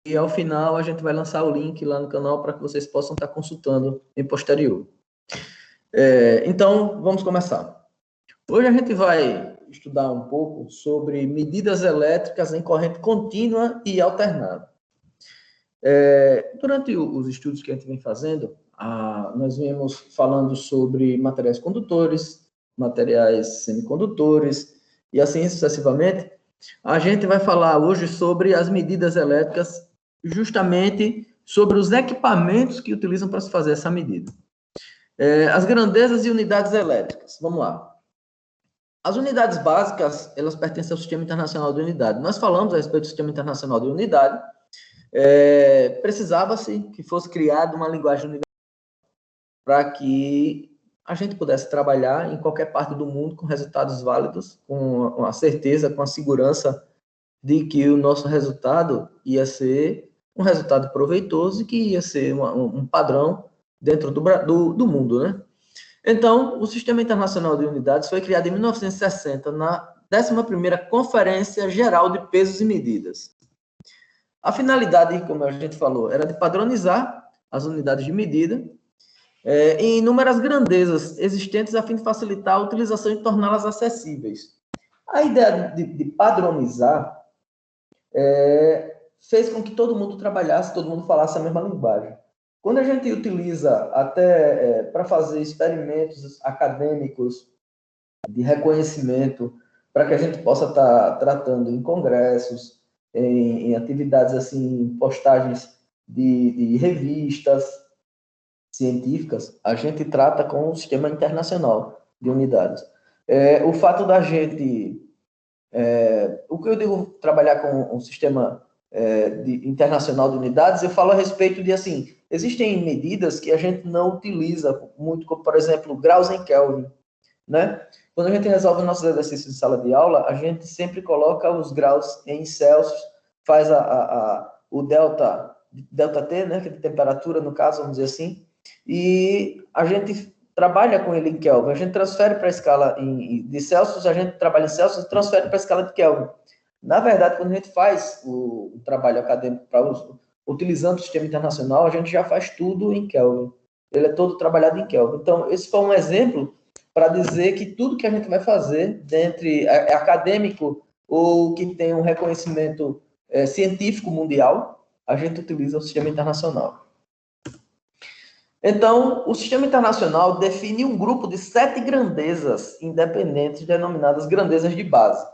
e ao final a gente vai lançar o link lá no canal para que vocês possam estar consultando em posterior. Então, vamos começar. Hoje a gente vai estudar um pouco sobre medidas elétricas em corrente contínua e alternada. Durante os estudos que a gente vem fazendo, nós viemos falando sobre materiais condutores, materiais semicondutores e assim sucessivamente. A gente vai falar hoje sobre as medidas elétricas, justamente sobre os equipamentos que utilizam para se fazer essa medida. As grandezas e unidades elétricas. Vamos lá. As unidades básicas, elas pertencem ao Sistema Internacional de Unidade. Nós falamos a respeito do Sistema Internacional de Unidade. Precisava-se que fosse criada uma linguagem universal para que a gente pudesse trabalhar em qualquer parte do mundo com resultados válidos, com a certeza, com a segurança de que o nosso resultado ia ser um resultado proveitoso e que ia ser um padrão dentro do mundo, né? Então, o Sistema Internacional de Unidades foi criado em 1960, na 11ª Conferência Geral de Pesos e Medidas. A finalidade, como a gente falou, era de padronizar as unidades de medida em inúmeras grandezas existentes a fim de facilitar a utilização e torná-las acessíveis. A ideia de padronizar fez com que todo mundo trabalhasse, todo mundo falasse a mesma linguagem. Quando a gente utiliza até para fazer experimentos acadêmicos de reconhecimento, para que a gente possa estar tratando em congressos, em atividades assim, postagens de revistas científicas, a gente trata com o Sistema Internacional de Unidades. O fato da gente... o que eu digo trabalhar com um sistema internacional de unidades, eu falo a respeito de, assim, existem medidas que a gente não utiliza muito, como, por exemplo, graus em Kelvin, né? Quando a gente resolve nossos exercícios de sala de aula, a gente sempre coloca os graus em Celsius, faz o delta T, né, que é de temperatura, no caso, vamos dizer assim, e a gente trabalha com ele em Kelvin. A gente transfere para a escala de Celsius, a gente trabalha em Celsius e transfere para a escala de Kelvin. Na verdade, quando a gente faz o trabalho acadêmico utilizando o sistema internacional, a gente já faz tudo em Kelvin. Ele é todo trabalhado em Kelvin. Então, esse foi um exemplo para dizer que tudo que a gente vai fazer, acadêmico ou que tem um reconhecimento científico mundial, a gente utiliza o sistema internacional. Então, o sistema internacional define um grupo de 7 grandezas independentes, denominadas grandezas de base.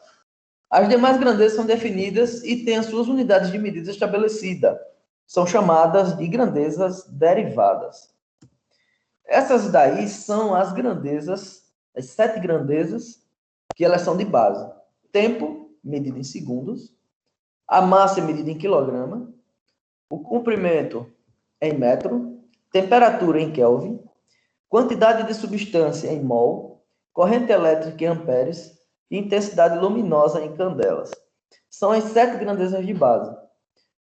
As demais grandezas são definidas e têm as suas unidades de medida estabelecidas. São chamadas de grandezas derivadas. Essas daí são as grandezas, as 7 grandezas, que elas são de base. Tempo, medido em segundos. A massa é medida em quilograma. O comprimento em metro. Temperatura em Kelvin. Quantidade de substância em mol. Corrente elétrica em amperes. E intensidade luminosa em candelas. São as 7 grandezas de base.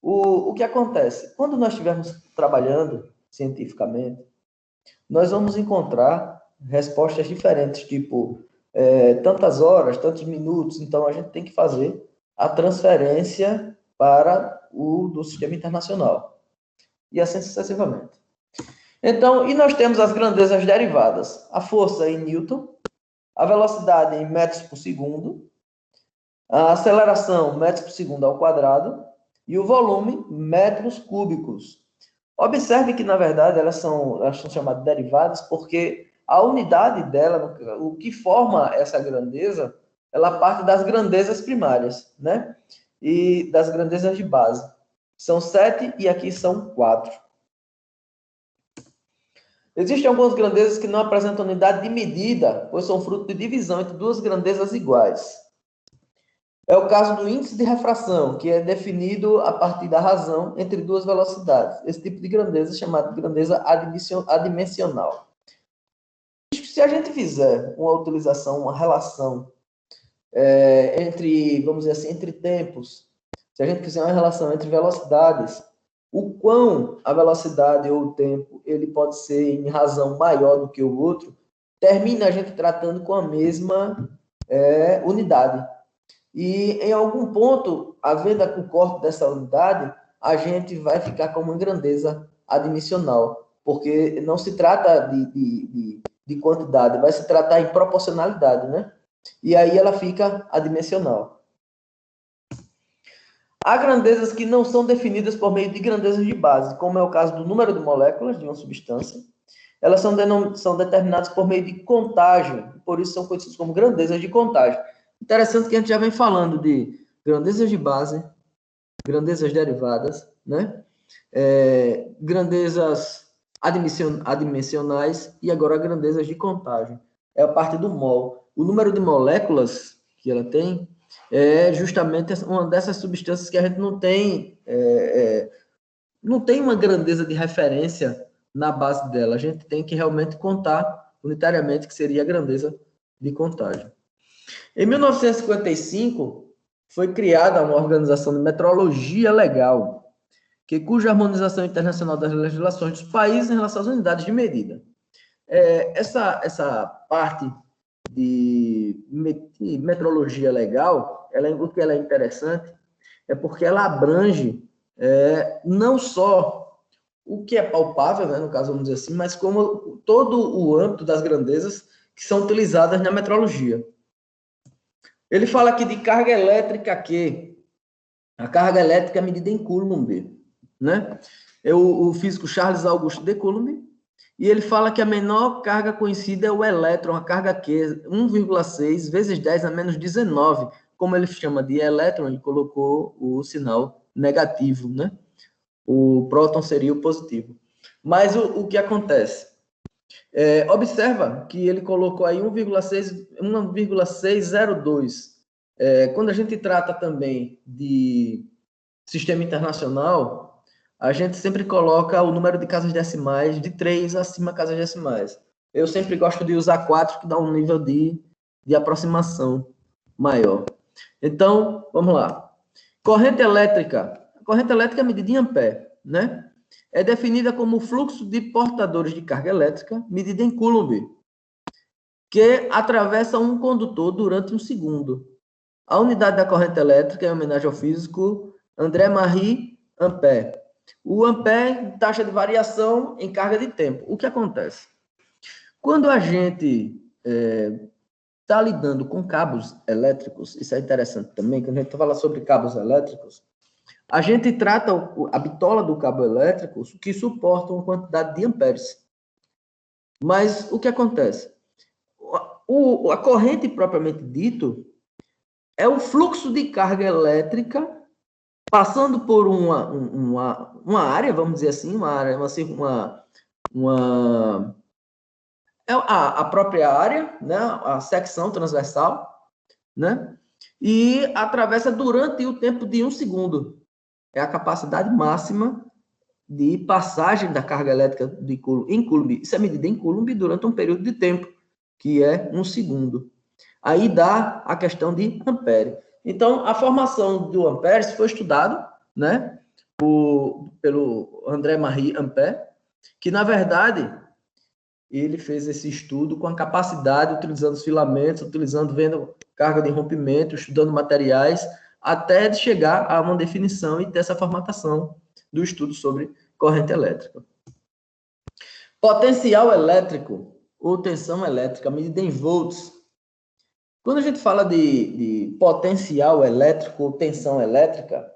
O que acontece? Quando nós estivermos trabalhando cientificamente, nós vamos encontrar respostas diferentes, tipo, tantas horas, tantos minutos. Então, a gente tem que fazer a transferência para do sistema internacional. E assim sucessivamente. Então, e nós temos as grandezas derivadas. A força em Newton, a velocidade em metros por segundo, a aceleração metros por segundo ao quadrado e o volume metros cúbicos. Observe que, na verdade, elas são chamadas derivadas porque a unidade dela, o que forma essa grandeza, ela parte das grandezas primárias, né? E das grandezas de base. São 7 e aqui são 4. Existem algumas grandezas que não apresentam unidade de medida, pois são fruto de divisão entre duas grandezas iguais. É o caso do índice de refração, que é definido a partir da razão entre duas velocidades. Esse tipo de grandeza é chamado de grandeza adimensional. Se a gente fizer uma utilização, uma relação entre, vamos dizer assim, entre tempos, se a gente fizer uma relação entre velocidades, o quão a velocidade ou o tempo ele pode ser em razão maior do que o outro, termina a gente tratando com a mesma unidade. E em algum ponto, havendo o corte dessa unidade, a gente vai ficar com uma grandeza adimensional, porque não se trata de quantidade, vai se tratar em proporcionalidade, né? E aí ela fica adimensional. Há grandezas que não são definidas por meio de grandezas de base, como é o caso do número de moléculas de uma substância. Elas são determinadas por meio de contagem, por isso são conhecidas como grandezas de contagem. Interessante que a gente já vem falando de grandezas de base, grandezas derivadas, né? Grandezas adimensionais e agora grandezas de contagem. É a parte do mol. O número de moléculas que ela tem é justamente uma dessas substâncias que a gente não tem uma grandeza de referência na base dela. A gente tem que realmente contar unitariamente, que seria a grandeza de contagem. Em 1955, foi criada uma organização de metrologia legal, cuja harmonização internacional das legislações dos países em relação às unidades de medida. Essa parte de metrologia legal, o que ela é interessante é porque ela abrange não só o que é palpável, né, no caso, vamos dizer assim, mas como todo o âmbito das grandezas que são utilizadas na metrologia. Ele fala aqui de carga elétrica Q. A carga elétrica é medida em Coulomb, né? É o físico Charles Auguste de Coulomb, e ele fala que a menor carga conhecida é o elétron, a carga Q, 1,6 vezes 10 a menos 19. Como ele chama de elétron, ele colocou o sinal negativo, né? O próton seria o positivo. Mas o que acontece? Observa que ele colocou aí 1,602. Quando a gente trata também de sistema internacional, a gente sempre coloca o número de casas decimais de 3 acima casas decimais. Eu sempre gosto de usar 4, que dá um nível de aproximação maior. Então, vamos lá. Corrente elétrica. A corrente elétrica é medida em ampere, né? É definida como o fluxo de portadores de carga elétrica, medida em Coulomb, que atravessa um condutor durante um segundo. A unidade da corrente elétrica é em homenagem ao físico André-Marie Ampère. O ampere, taxa de variação em carga de tempo. O que acontece? Quando a gente está lidando com cabos elétricos, isso é interessante também, quando a gente fala sobre cabos elétricos, a gente trata a bitola do cabo elétrico que suporta uma quantidade de amperes. Mas o que acontece? A corrente propriamente dito é o fluxo de carga elétrica passando por uma área, vamos dizer assim, a própria área, né, a secção transversal, né, e atravessa durante o tempo de 1 segundo. É a capacidade máxima de passagem da carga elétrica em Coulomb. Isso é medida em Coulomb durante um período de tempo, que é 1 segundo. Aí dá a questão de ampere. Então, a formação do ampere foi estudado, né, pelo André-Marie Ampère, que, na verdade, ele fez esse estudo com a capacidade, utilizando os filamentos, vendo carga de rompimento, estudando materiais, até de chegar a uma definição e ter essa formatação do estudo sobre corrente elétrica. Potencial elétrico ou tensão elétrica, medida em volts. Quando a gente fala de potencial elétrico ou tensão elétrica,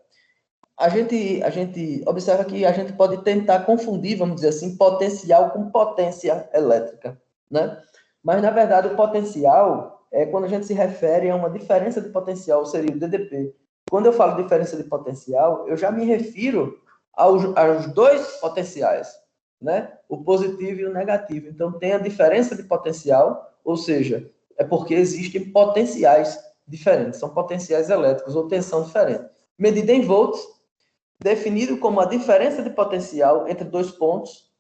a gente observa que a gente pode tentar confundir, vamos dizer assim, potencial com potência elétrica, né? Mas, na verdade, o potencial é quando a gente se refere a uma diferença de potencial, seria o DDP. Quando eu falo diferença de potencial, eu já me refiro aos dois potenciais, né? O positivo e o negativo. Então, tem a diferença de potencial, ou seja, é porque existem potenciais diferentes, são potenciais elétricos ou tensão diferente. Medida em volts, definido como a diferença de potencial entre dois pontos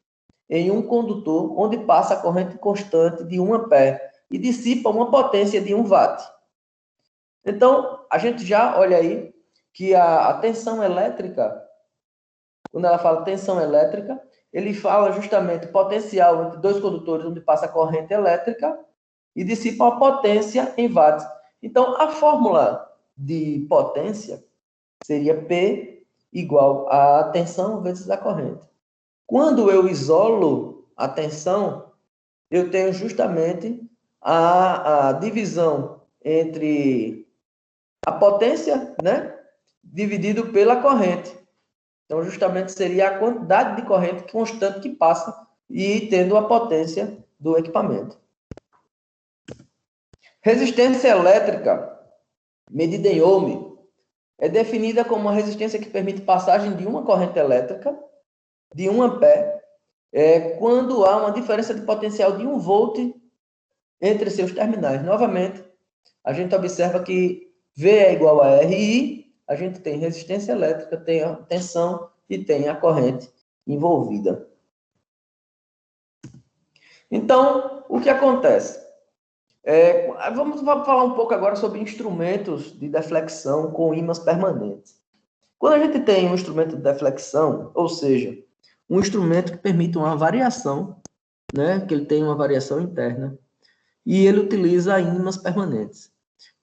em um condutor onde passa a corrente constante de 1 ampere e dissipa uma potência de 1 watt. Então, a gente já olha aí que a tensão elétrica, quando ela fala tensão elétrica, ele fala justamente potencial entre dois condutores onde passa a corrente elétrica e dissipa uma potência em watts. Então, a fórmula de potência seria P igual a tensão vezes a corrente. Quando eu isolo a tensão, eu tenho justamente a divisão entre a potência, né, dividido pela corrente. Então, justamente seria a quantidade de corrente constante que passa e tendo a potência do equipamento. Resistência elétrica, medida em ohm, é definida como uma resistência que permite passagem de uma corrente elétrica de 1 ampere quando há uma diferença de potencial de 1 volt entre seus terminais. Novamente, a gente observa que V é igual a RI, a gente tem resistência elétrica, tem a tensão e tem a corrente envolvida. Então, o que acontece? Vamos falar um pouco agora sobre instrumentos de deflexão com ímãs permanentes. Quando a gente tem um instrumento de deflexão, ou seja, um instrumento que permite uma variação, né, que ele tem uma variação interna, e ele utiliza ímãs permanentes.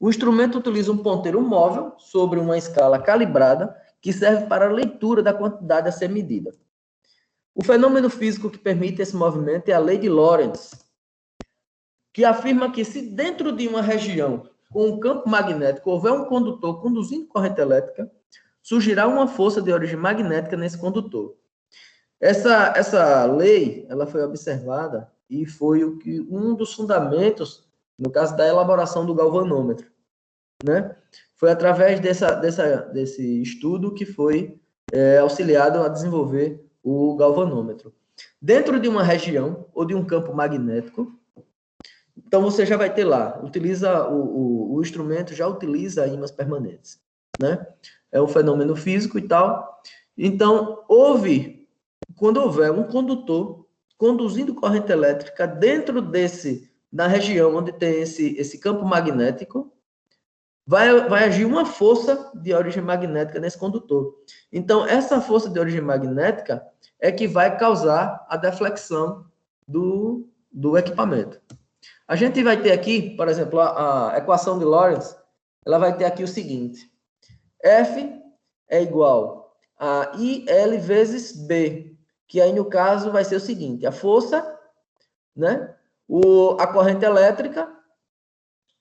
O instrumento utiliza um ponteiro móvel sobre uma escala calibrada que serve para a leitura da quantidade a ser medida. O fenômeno físico que permite esse movimento é a lei de Lorentz, que afirma que se dentro de uma região com um campo magnético houver um condutor conduzindo corrente elétrica, surgirá uma força de origem magnética nesse condutor. Essa lei, ela foi observada e foi um dos fundamentos, no caso da elaboração do galvanômetro, né? Foi através desse estudo que foi auxiliado a desenvolver o galvanômetro. Dentro de uma região ou de um campo magnético, então você já vai ter lá, o instrumento já utiliza ímãs permanentes, né? É um fenômeno físico e tal. Então, quando houver um condutor conduzindo corrente elétrica dentro na região onde tem esse campo magnético, vai agir uma força de origem magnética nesse condutor. Então, essa força de origem magnética é que vai causar a deflexão do equipamento. A gente vai ter aqui, por exemplo, a equação de Lorentz, ela vai ter aqui o seguinte: F é igual a IL vezes B, que aí no caso vai ser o seguinte: a força, né, a corrente elétrica,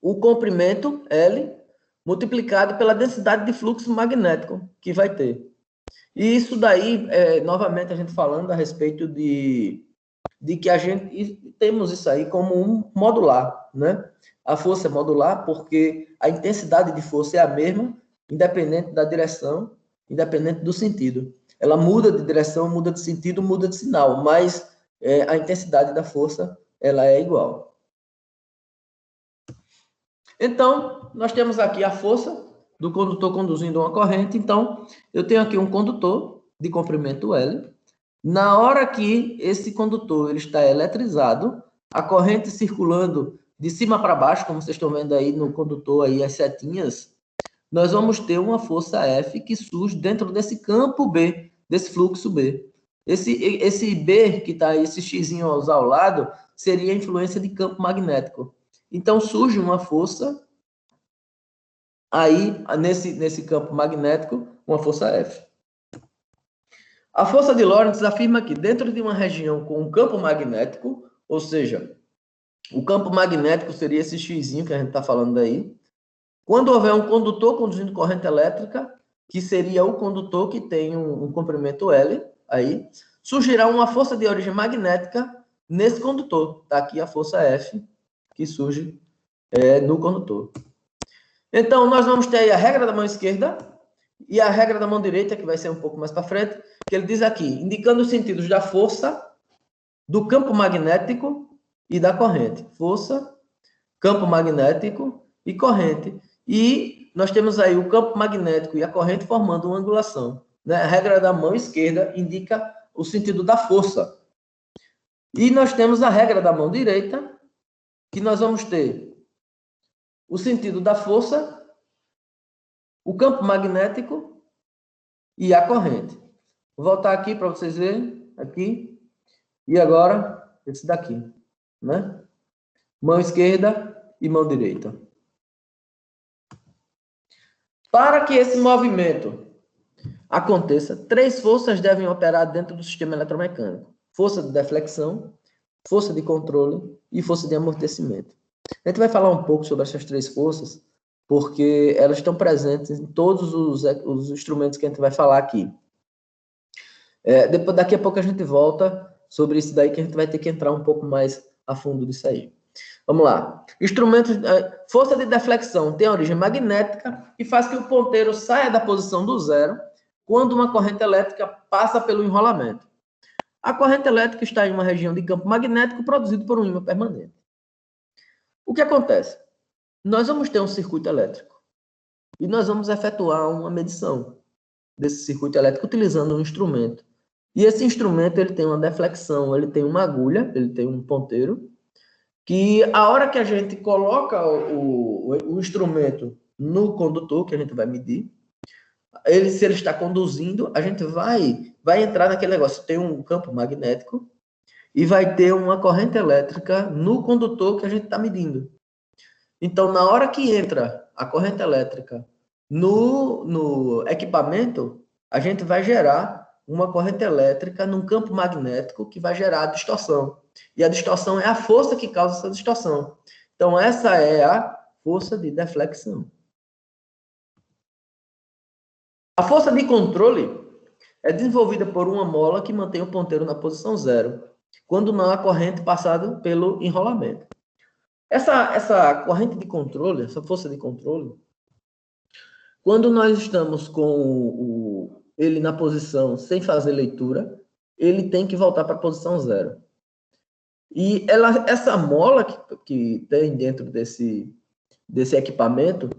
o comprimento L, multiplicado pela densidade de fluxo magnético que vai ter. E isso daí, novamente, a gente falando a respeito de que a gente temos isso aí como um modular, né? A força é modular porque a intensidade de força é a mesma, independente da direção, independente do sentido. Ela muda de direção, muda de sentido, muda de sinal, mas a intensidade da força ela é igual. Então, nós temos aqui a força do condutor conduzindo uma corrente. Então, eu tenho aqui um condutor de comprimento L. Na hora que esse condutor ele está eletrizado, a corrente circulando de cima para baixo, como vocês estão vendo aí no condutor, aí as setinhas, nós vamos ter uma força F que surge dentro desse campo B, desse fluxo B. Esse B, que está aí, esse xzinho ao lado, seria a influência de campo magnético. Então, surge uma força aí, nesse campo magnético, uma força F. A força de Lorentz afirma que dentro de uma região com um campo magnético, ou seja, o campo magnético seria esse xzinho que a gente está falando aí, quando houver um condutor conduzindo corrente elétrica, que seria o condutor que tem um comprimento L, aí, surgirá uma força de origem magnética nesse condutor. Está aqui a força F, que surge no condutor. Então, nós vamos ter aí a regra da mão esquerda e a regra da mão direita, que vai ser um pouco mais para frente, que ele diz aqui, indicando os sentidos da força, do campo magnético e da corrente. Força, campo magnético e corrente. E nós temos aí o campo magnético e a corrente formando uma angulação, né? A regra da mão esquerda indica o sentido da força. E nós temos a regra da mão direita, que nós vamos ter o sentido da força, o campo magnético e a corrente. Vou voltar aqui para vocês verem, aqui, e agora, esse daqui, né? Mão esquerda e mão direita. Para que esse movimento aconteça, 3 forças devem operar dentro do sistema eletromecânico: força de deflexão, força de controle e força de amortecimento. A gente vai falar um pouco sobre essas 3 forças, porque elas estão presentes em todos os instrumentos que a gente vai falar aqui. Daqui a pouco a gente volta sobre isso daí, que a gente vai ter que entrar um pouco mais a fundo disso aí. Vamos lá. Instrumentos, força de deflexão tem origem magnética e faz que o ponteiro saia da posição do zero quando uma corrente elétrica passa pelo enrolamento. A corrente elétrica está em uma região de campo magnético produzido por um ímã permanente. O que acontece? Nós vamos ter um circuito elétrico e nós vamos efetuar uma medição desse circuito elétrico utilizando um instrumento. E esse instrumento ele tem uma deflexão, ele tem uma agulha, ele tem um ponteiro, que a hora que a gente coloca o instrumento no condutor, que a gente vai medir, se ele está conduzindo, a gente vai entrar naquele negócio. Tem um campo magnético e vai ter uma corrente elétrica no condutor que a gente está medindo. Então, na hora que entra a corrente elétrica no equipamento, a gente vai gerar uma corrente elétrica num campo magnético que vai gerar a distorção. E a distorção é a força que causa essa distorção. Então, essa é a força de deflexão. A força de controle é desenvolvida por uma mola que mantém o ponteiro na posição zero, quando não há corrente passada pelo enrolamento. Essa corrente de controle, essa força de controle, quando nós estamos com ele na posição sem fazer leitura, ele tem que voltar para a posição zero. E essa mola que tem dentro desse equipamento,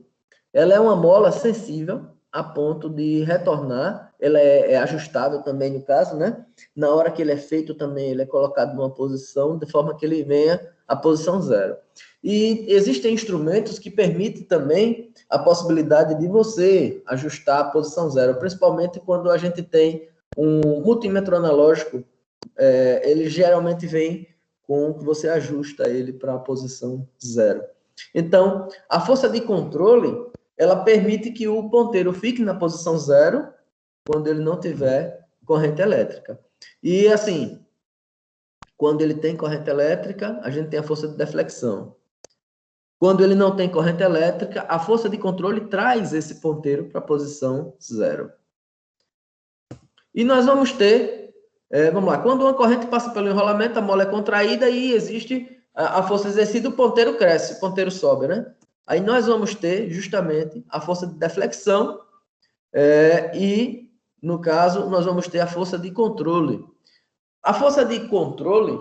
ela é uma mola sensível a ponto de retornar, ela é ajustável também no caso, né? Na hora que ele é feito também, ele é colocado numa posição de forma que ele venha à posição zero. E existem instrumentos que permitem também a possibilidade de você ajustar a posição zero, principalmente quando a gente tem um multímetro analógico, ele geralmente vem com que você ajusta ele para a posição zero. Então, a força de controle, ela permite que o ponteiro fique na posição zero quando ele não tiver corrente elétrica. E, assim, quando ele tem corrente elétrica, a gente tem a força de deflexão. Quando ele não tem corrente elétrica, a força de controle traz esse ponteiro para a posição zero. E nós vamos ter, vamos lá, quando uma corrente passa pelo enrolamento, a mola é contraída e existe a força exercida, o ponteiro cresce, o ponteiro sobe, né? Aí nós vamos ter justamente a força de deflexão e, no caso, nós vamos ter a força de controle. A força de controle,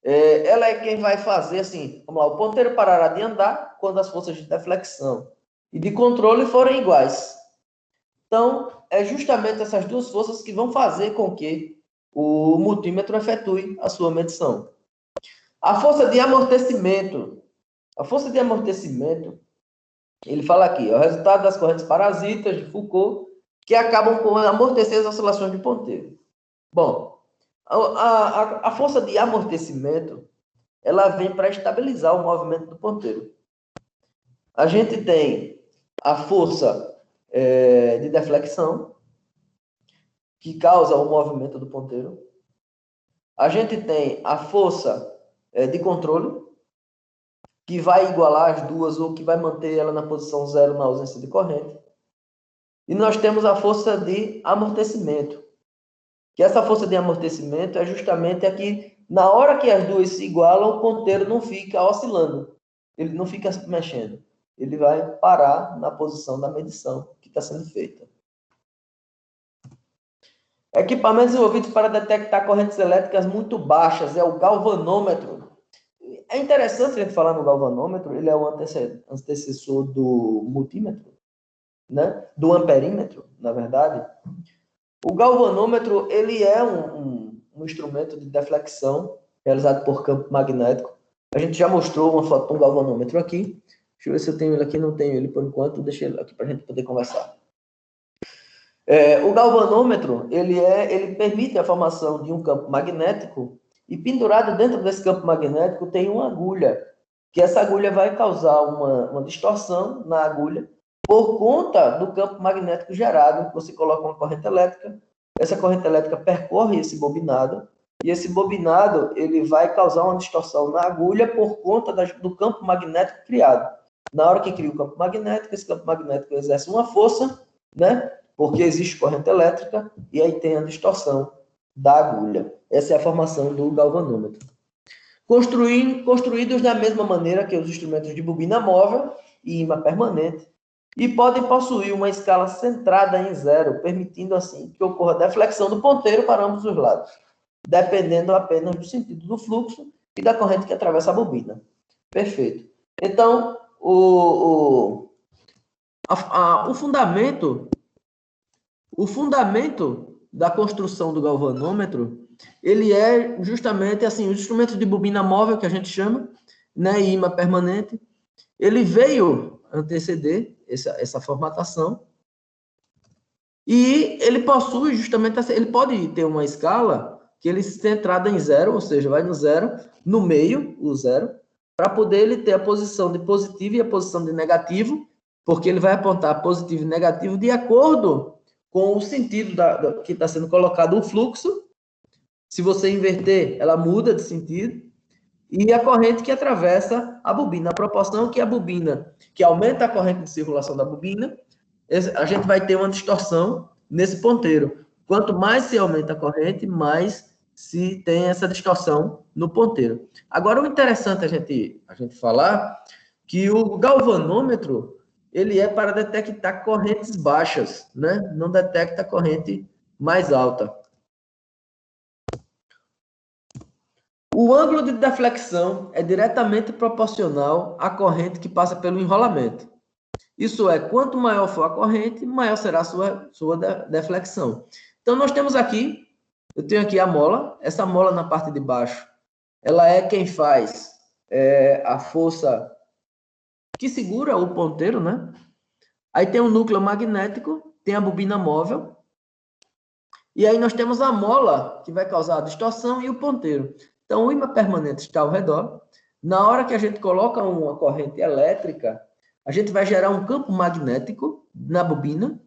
ela é quem vai fazer assim, vamos lá, o ponteiro parará de andar quando as forças de deflexão e de controle forem iguais. Então, é justamente essas duas forças que vão fazer com que o multímetro efetue a sua medição. A força de amortecimento. A força de amortecimento, ele fala aqui, é o resultado das correntes parasitas de Foucault que acabam por amortecer as oscilações de ponteiro. Bom, a força de amortecimento, ela vem para estabilizar o movimento do ponteiro. A gente tem a força de deflexão, que causa o movimento do ponteiro. A gente tem a força de controle, que vai igualar as duas ou que vai manter ela na posição zero na ausência de corrente. E nós temos a força de amortecimento, que essa força de amortecimento é justamente aqui, na hora que as duas se igualam, o ponteiro não fica oscilando, ele não fica mexendo, ele vai parar na posição da medição que está sendo feita. Equipamentos desenvolvidos para detectar correntes elétricas muito baixas é o galvanômetro. É interessante a gente falar no galvanômetro, ele é o antecessor do multímetro, né? Do amperímetro, na verdade. O galvanômetro, ele é um instrumento de deflexão realizado por campo magnético. A gente já mostrou uma foto de um galvanômetro aqui. Deixa eu ver se eu tenho ele aqui, não tenho ele por enquanto, deixa ele aqui para a gente poder conversar. O galvanômetro, ele permite a formação de um campo magnético e pendurado dentro desse campo magnético tem uma agulha, que essa agulha vai causar uma distorção na agulha por conta do campo magnético gerado. Você coloca uma corrente elétrica, essa corrente elétrica percorre esse bobinado, e esse bobinado ele vai causar uma distorção na agulha por conta do campo magnético criado. Na hora que cria o campo magnético, esse campo magnético exerce uma força, né? Porque existe corrente elétrica, e aí tem a distorção da agulha. Essa é a formação do galvanômetro. Construídos da mesma maneira que os instrumentos de bobina móvel e ímã permanente, e podem possuir uma escala centrada em zero, permitindo assim que ocorra deflexão do ponteiro para ambos os lados, dependendo apenas do sentido do fluxo e da corrente que atravessa a bobina. Perfeito. Então, o fundamento da construção do galvanômetro, ele é justamente assim, os instrumentos de bobina móvel, que a gente chama, né, e ímã permanente, ele veio anteceder essa formatação, e ele possui justamente, ele pode ter uma escala que ele é centrada em zero, ou seja, vai no zero, no meio, o zero, para poder ele ter a posição de positivo e a posição de negativo, porque ele vai apontar positivo e negativo de acordo com o sentido que está sendo colocado o fluxo. Se você inverter, ela muda de sentido. E a corrente que atravessa a bobina, a proporção que a bobina, que aumenta a corrente de circulação da bobina, a gente vai ter uma distorção nesse ponteiro. Quanto mais se aumenta a corrente, mais se tem essa distorção no ponteiro. Agora, o interessante a gente falar que o galvanômetro, ele é para detectar correntes baixas, né? Não detecta corrente mais alta. O ângulo de deflexão é diretamente proporcional à corrente que passa pelo enrolamento. Isso é, quanto maior for a corrente, maior será a sua deflexão. Então, nós temos aqui, eu tenho aqui a mola, essa mola na parte de baixo, ela é quem faz a força que segura o ponteiro, né? Aí tem o núcleo magnético, tem a bobina móvel, e aí nós temos a mola, que vai causar a distorção, e o ponteiro. Então, o ímã permanente está ao redor. Na hora que a gente coloca uma corrente elétrica, a gente vai gerar um campo magnético na bobina,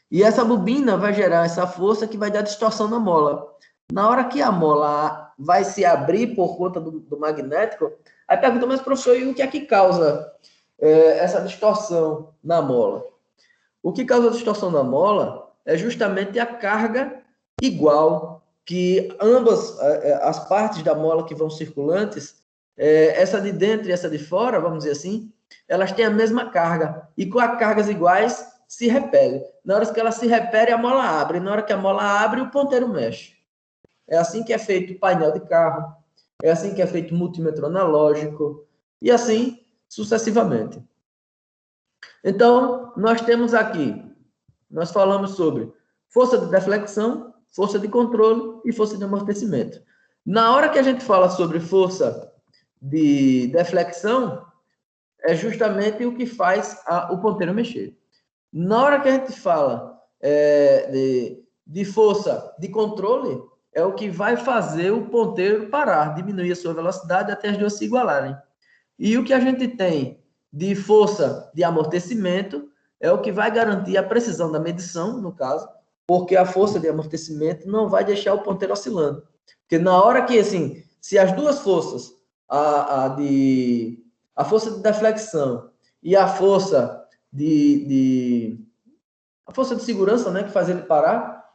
e essa bobina vai gerar essa força que vai dar distorção na mola. Na hora que a mola vai se abrir por conta do magnético, aí pergunta, mas professor, e o que é que causa essa distorção na mola? O que causa a distorção na mola é justamente a carga igual que ambas as partes da mola que vão circulantes, essa de dentro e essa de fora, vamos dizer assim, elas têm a mesma carga, e com as cargas iguais se repele. Na hora que ela se repele, a mola abre. Na hora que a mola abre, o ponteiro mexe. É assim que é feito o painel de carro, é assim que é feito o multímetro analógico, e assim sucessivamente. Então, nós temos aqui, nós falamos sobre força de deflexão, força de controle e força de amortecimento. Na hora que a gente fala sobre força de deflexão, é justamente o que faz o ponteiro mexer. Na hora que a gente fala de força de controle, é o que vai fazer o ponteiro parar, diminuir a sua velocidade até as duas se igualarem. E o que a gente tem de força de amortecimento é o que vai garantir a precisão da medição, no caso, porque a força de amortecimento não vai deixar o ponteiro oscilando. Porque na hora que, assim, se as duas forças, a força de deflexão e a força a força de segurança, né, que faz ele parar,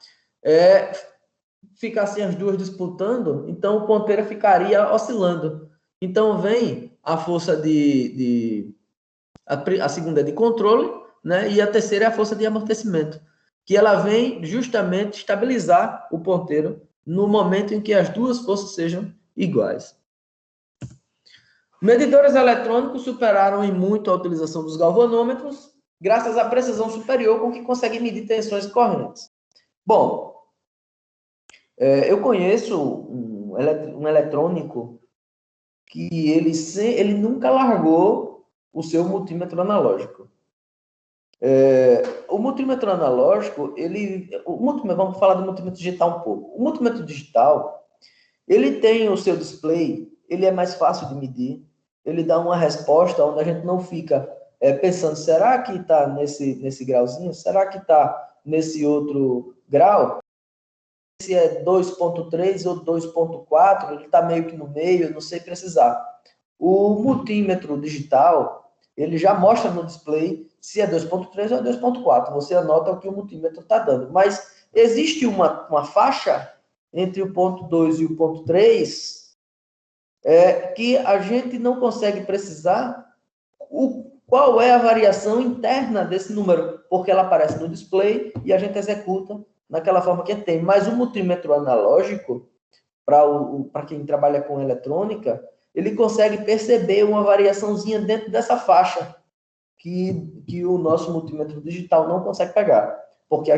ficassem as duas disputando, então o ponteiro ficaria oscilando. Então vem a força a segunda é de controle, né, e a terceira é a força de amortecimento, que ela vem justamente estabilizar o ponteiro no momento em que as duas forças sejam iguais. Medidores eletrônicos superaram em muito a utilização dos galvanômetros, graças à precisão superior com que conseguem medir tensões e correntes. Bom, eu conheço um eletrônico que ele nunca largou o seu multímetro analógico. O multímetro analógico, vamos falar do multímetro digital um pouco. O multímetro digital, ele tem o seu display, ele é mais fácil de medir, ele dá uma resposta onde a gente não fica pensando, será que está nesse grauzinho? Será que está nesse outro grau? Se é 2.3 ou 2.4, ele está meio que no meio, eu não sei precisar. O multímetro digital, ele já mostra no display se é 2.3 ou 2.4. Você anota o que o multímetro está dando. Mas existe uma faixa entre o ponto 2 e o ponto 3 que a gente não consegue precisar qual é a variação interna desse número, porque ela aparece no display e a gente executa naquela forma que tem. Mas o multímetro analógico, para quem trabalha com eletrônica, ele consegue perceber uma variaçãozinha dentro dessa faixa que o nosso multímetro digital não consegue pegar. Porque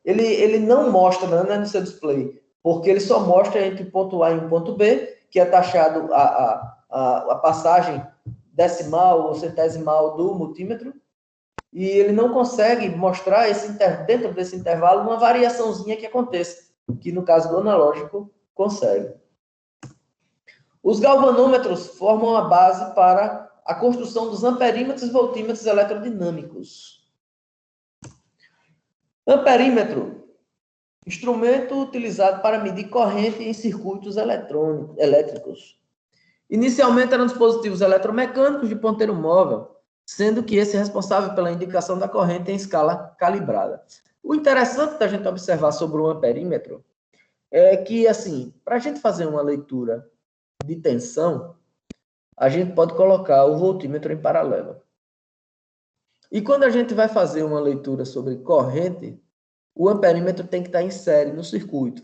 ele não mostra, né, no seu display, porque ele só mostra entre o ponto A e o ponto B, que é taxado a passagem decimal ou centesimal do multímetro, e ele não consegue mostrar dentro desse intervalo uma variaçãozinha que aconteça, que no caso do analógico consegue. Os galvanômetros formam a base para a construção dos amperímetros e voltímetros eletrodinâmicos. Amperímetro, instrumento utilizado para medir corrente em circuitos elétricos. Inicialmente eram dispositivos eletromecânicos de ponteiro móvel, sendo que esse é responsável pela indicação da corrente em escala calibrada. O interessante da gente observar sobre o amperímetro é que, assim, para a gente fazer uma leitura de tensão, a gente pode colocar o voltímetro em paralelo. E quando a gente vai fazer uma leitura sobre corrente, o amperímetro tem que estar em série no circuito.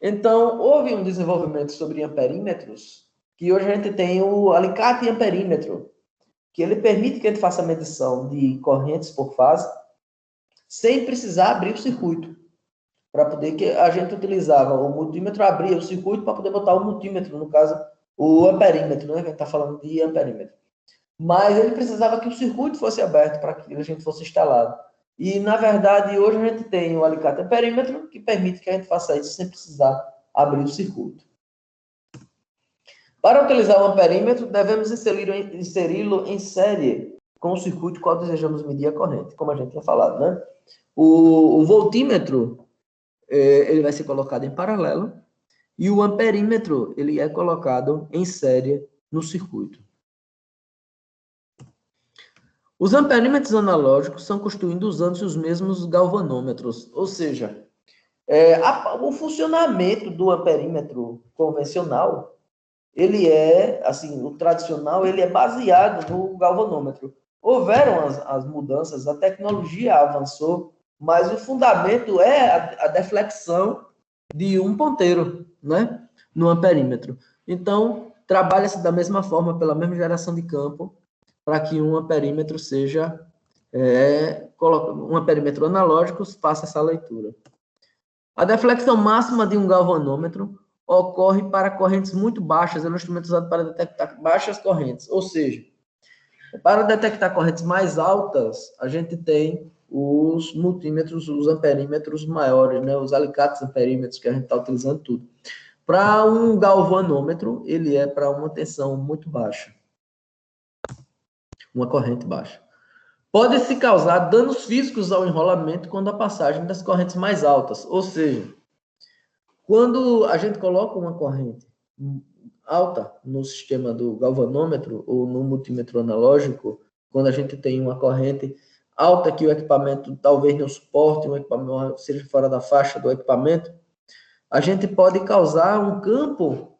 Então, houve um desenvolvimento sobre amperímetros, que hoje a gente tem o alicate amperímetro, que ele permite que a gente faça a medição de correntes por fase, sem precisar abrir o circuito. Para poder que a gente utilizava o multímetro, abria o circuito para poder botar o multímetro, no caso, o amperímetro, né? A gente está falando de amperímetro. Mas ele precisava que o circuito fosse aberto para que a gente fosse instalado. E, na verdade, hoje a gente tem o alicate amperímetro, que permite que a gente faça isso sem precisar abrir o circuito. Para utilizar o amperímetro, devemos inseri-lo em série com o circuito qual desejamos medir a corrente, como a gente tinha falado, né? O voltímetro, ele vai ser colocado em paralelo, e o amperímetro, ele é colocado em série no circuito. Os amperímetros analógicos são construídos usando os mesmos galvanômetros, ou seja, o funcionamento do amperímetro convencional, ele assim, o tradicional, ele é baseado no galvanômetro. Houveram as mudanças, a tecnologia avançou, mas o fundamento é a deflexão de um ponteiro, né, no amperímetro. Então, trabalha-se da mesma forma, pela mesma geração de campo, para que um amperímetro seja, um amperímetro analógico faça essa leitura. A deflexão máxima de um galvanômetro ocorre para correntes muito baixas, é um instrumento usado para detectar baixas correntes, ou seja, para detectar correntes mais altas, a gente tem os multímetros, os amperímetros maiores, né, os alicates amperímetros que a gente está utilizando tudo. Para um galvanômetro, ele é para uma tensão muito baixa, uma corrente baixa. Pode-se causar danos físicos ao enrolamento quando a passagem das correntes mais altas, ou seja, quando a gente coloca uma corrente alta no sistema do galvanômetro ou no multímetro analógico, quando a gente tem uma corrente alta que o equipamento talvez não suporte, um equipamento seja fora da faixa do equipamento, a gente pode causar um campo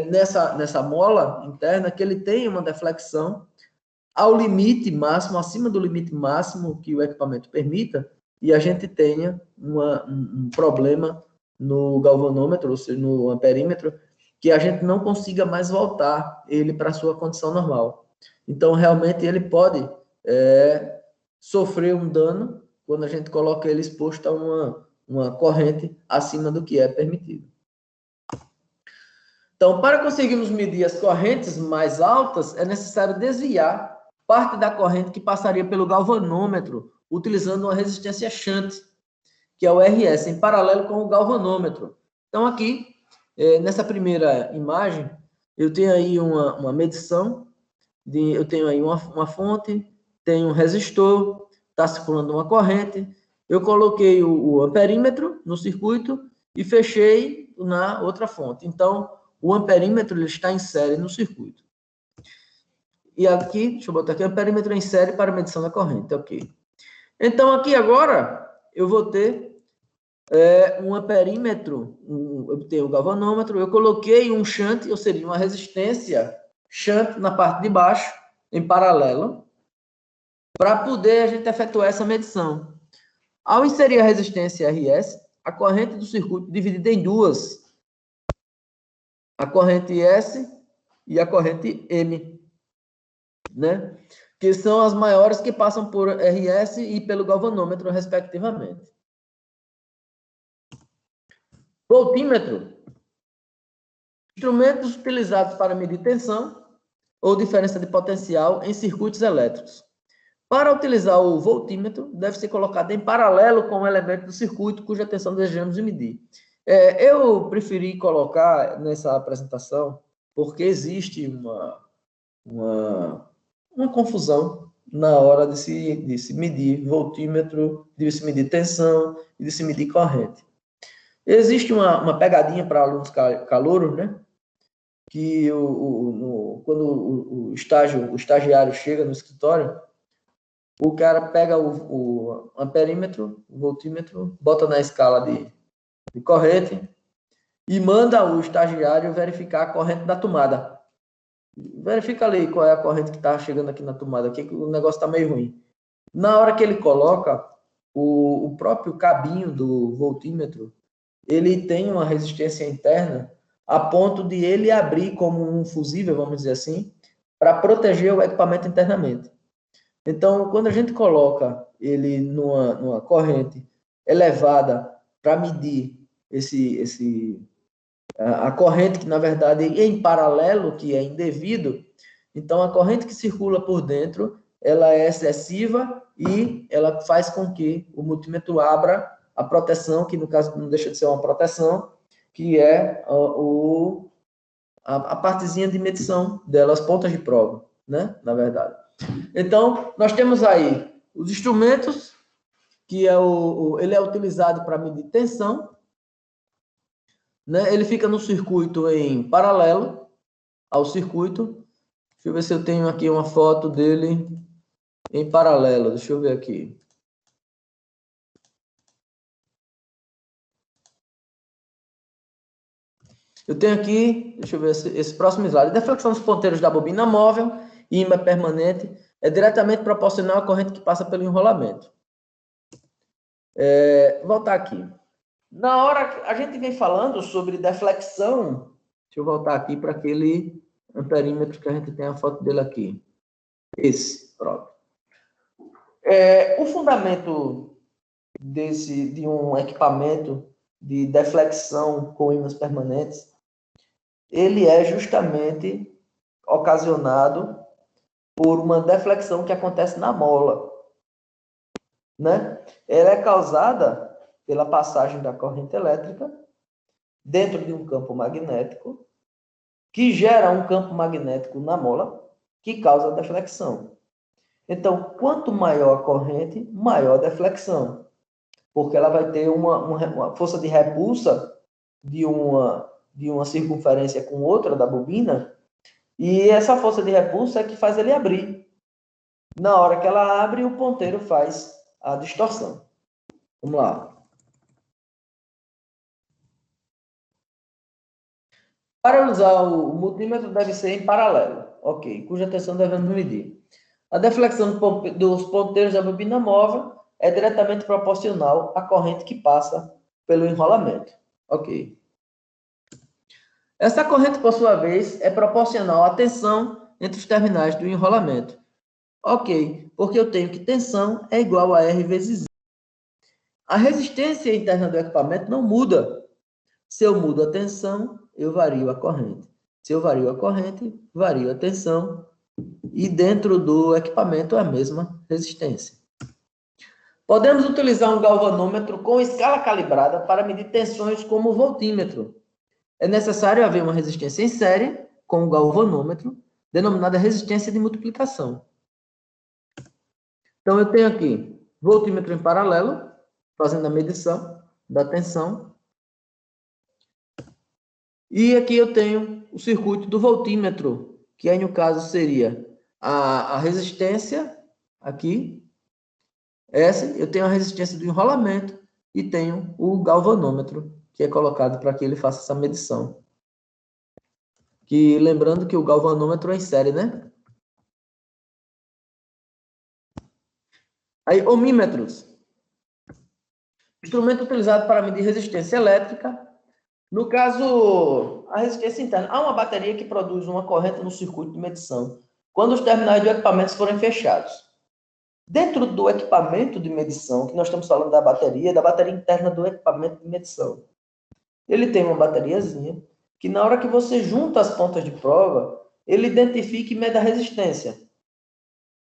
nessa mola interna que ele tem uma deflexão ao limite máximo, acima do limite máximo que o equipamento permita, e a gente tenha um problema no galvanômetro, ou seja, no amperímetro, que a gente não consiga mais voltar ele para a sua condição normal. Então, realmente, ele pode sofrer um dano quando a gente coloca ele exposto a uma corrente acima do que é permitido. Então, para conseguirmos medir as correntes mais altas, é necessário desviar parte da corrente que passaria pelo galvanômetro, utilizando uma resistência shunt, que é o RS, em paralelo com o galvanômetro. Então, aqui, nessa primeira imagem, eu tenho aí uma medição eu tenho aí uma fonte, tenho um resistor, está circulando uma corrente, eu coloquei o amperímetro no circuito e fechei na outra fonte. Então, o amperímetro ele está em série no circuito. E aqui, deixa eu botar aqui, amperímetro em série para medição da corrente, ok. Então, aqui agora, eu vou ter um amperímetro, eu tenho o galvanômetro, eu coloquei um shunt, ou seja, uma resistência shunt na parte de baixo, em paralelo, para poder a gente efetuar essa medição. Ao inserir a resistência RS, a corrente do circuito dividida em duas, a corrente S e a corrente M, né? Que são as maiores que passam por RS e pelo galvanômetro, respectivamente. Voltímetro. Instrumentos utilizados para medir tensão ou diferença de potencial em circuitos elétricos. Para utilizar o voltímetro, deve ser colocado em paralelo com o elemento do circuito cuja tensão desejamos medir. Eu preferi colocar nessa apresentação porque existe uma confusão na hora de se medir voltímetro, de se medir tensão e de se medir corrente. Existe uma pegadinha para alunos calouros, né? Que quando o estagiário chega no escritório, o cara pega o amperímetro, o voltímetro, bota na escala de corrente e manda o estagiário verificar a corrente da tomada. Verifica ali qual é a corrente que está chegando aqui na tomada, aqui que o negócio está meio ruim. Na hora que ele coloca, o próprio cabinho do voltímetro, ele tem uma resistência interna a ponto de ele abrir como um fusível, vamos dizer assim, para proteger o equipamento internamente. Então, quando a gente coloca ele numa corrente elevada para medir a corrente que, na verdade, é em paralelo, que é indevido, então a corrente que circula por dentro, ela é excessiva e ela faz com que o multímetro abra a proteção, que no caso não deixa de ser uma proteção, que é a partezinha de medição dela, as pontas de prova, né? Na verdade. Então, nós temos aí os instrumentos, que ele é utilizado para medir tensão, né? Ele fica no circuito em paralelo ao circuito. Deixa eu ver se eu tenho aqui uma foto dele em paralelo. Deixa eu ver aqui. Eu tenho aqui, deixa eu ver esse próximo slide. Deflexão dos ponteiros da bobina móvel e ímã permanente é diretamente proporcional à corrente que passa pelo enrolamento. Voltar aqui. Na hora que a gente vem falando sobre deflexão, deixa eu voltar aqui para aquele amperímetro que a gente tem a foto dele aqui. Esse, pronto. O fundamento de um equipamento de deflexão com ímãs permanentes, ele é justamente ocasionado por uma deflexão que acontece na mola, né? Ela é causada pela passagem da corrente elétrica dentro de um campo magnético que gera um campo magnético na mola que causa a deflexão. Então, quanto maior a corrente, maior a deflexão, porque ela vai ter uma força de repulsa de uma circunferência com outra da bobina, e essa força de repulsa é que faz ele abrir. Na hora que ela abre, o ponteiro faz a distorção. Vamos lá. Para usar o multímetro deve ser em paralelo, ok, cuja tensão devemos medir. A deflexão dos ponteiros da bobina móvel é diretamente proporcional à corrente que passa pelo enrolamento, ok. Essa corrente, por sua vez, é proporcional à tensão entre os terminais do enrolamento, ok, porque eu tenho que tensão é igual a R vezes I. A resistência interna do equipamento não muda. Se eu mudo a tensão, eu vario a corrente. Se eu vario a corrente, vario a tensão. E dentro do equipamento é a mesma resistência. Podemos utilizar um galvanômetro com escala calibrada para medir tensões como o voltímetro. É necessário haver uma resistência em série com o galvanômetro denominada resistência de multiplicação. Então, eu tenho aqui voltímetro em paralelo, fazendo a medição da tensão. E aqui eu tenho o circuito do voltímetro, que aí no caso seria a resistência, aqui, essa, eu tenho a resistência do enrolamento e tenho o galvanômetro, que é colocado para que ele faça essa medição. Que, lembrando que o galvanômetro é em série, né? Aí, ohmímetros. Instrumento utilizado para medir resistência elétrica. No caso, a resistência interna. Há uma bateria que produz uma corrente no circuito de medição, quando os terminais do equipamento forem fechados. Dentro do equipamento de medição, que nós estamos falando da bateria interna do equipamento de medição. Ele tem uma bateriazinha, que na hora que você junta as pontas de prova, ele identifica e mede a resistência.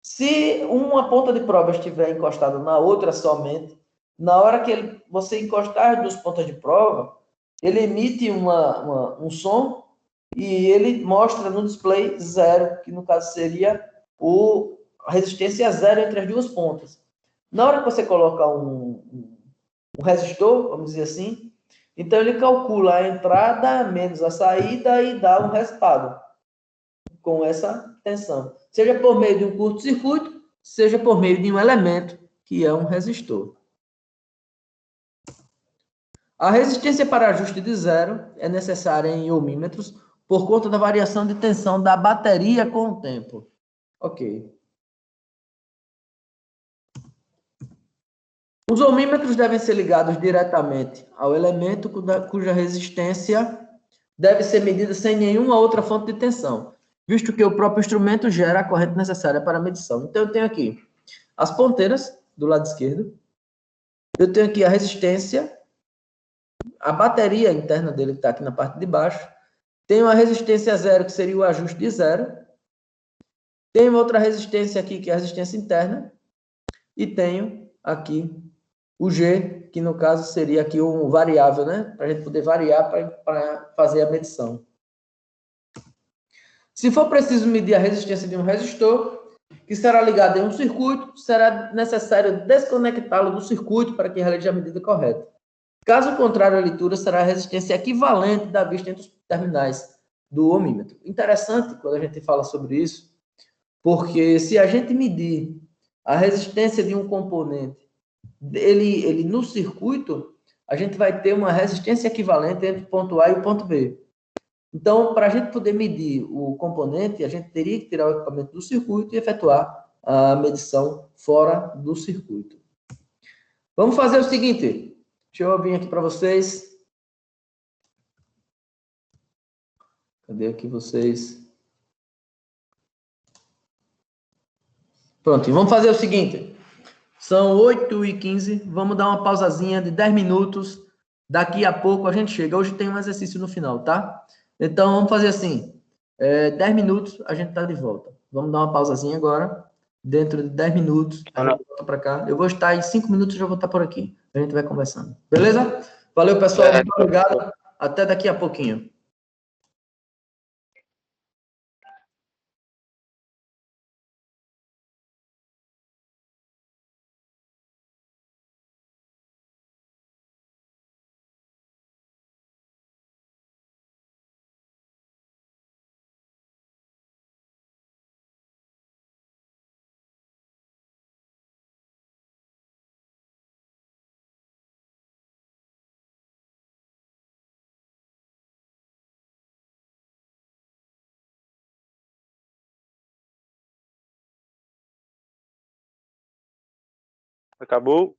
Se uma ponta de prova estiver encostada na outra somente, na hora que você encostar as duas pontas de prova, ele emite um som e ele mostra no display zero, que no caso seria a resistência zero entre as duas pontas. Na hora que você coloca um resistor, vamos dizer assim, então ele calcula a entrada menos a saída e dá um resultado com essa tensão. Seja por meio de um curto-circuito, seja por meio de um elemento, que é um resistor. A resistência para ajuste de zero é necessária em ohmímetros por conta da variação de tensão da bateria com o tempo. Ok. Os ohmímetros devem ser ligados diretamente ao elemento cuja resistência deve ser medida sem nenhuma outra fonte de tensão, visto que o próprio instrumento gera a corrente necessária para a medição. Então, eu tenho aqui as ponteiras do lado esquerdo, eu tenho aqui a resistência, a bateria interna dele que está aqui na parte de baixo, tenho a resistência zero, que seria o ajuste de zero, tenho outra resistência aqui, que é a resistência interna, e tenho aqui o G, que no caso seria aqui um variável, né? Para a gente poder variar para fazer a medição. Se for preciso medir a resistência de um resistor, que será ligado em um circuito, será necessário desconectá-lo do circuito para que realize a medida correta. Caso contrário, a leitura será a resistência equivalente da vista entre os terminais do ohmímetro. Interessante quando a gente fala sobre isso, porque se a gente medir a resistência de um componente, ele no circuito, a gente vai ter uma resistência equivalente entre o ponto A e o ponto B. Então, para a gente poder medir o componente, a gente teria que tirar o equipamento do circuito e efetuar a medição fora do circuito. Vamos fazer o seguinte. Deixa eu vir aqui para vocês. Cadê aqui vocês? Pronto, vamos fazer o seguinte. São 8h15, vamos dar uma pausazinha de 10 minutos. Daqui a pouco a gente chega. Hoje tem um exercício no final, tá? Então, vamos fazer assim. 10 minutos, a gente tá de volta. Vamos dar uma pausazinha agora. Dentro de 10 minutos, a gente volta para cá. Eu vou estar em 5 minutos, já vou estar por aqui. A gente vai conversando. Beleza? Valeu, pessoal. Muito obrigado. Até daqui a pouquinho. Acabou?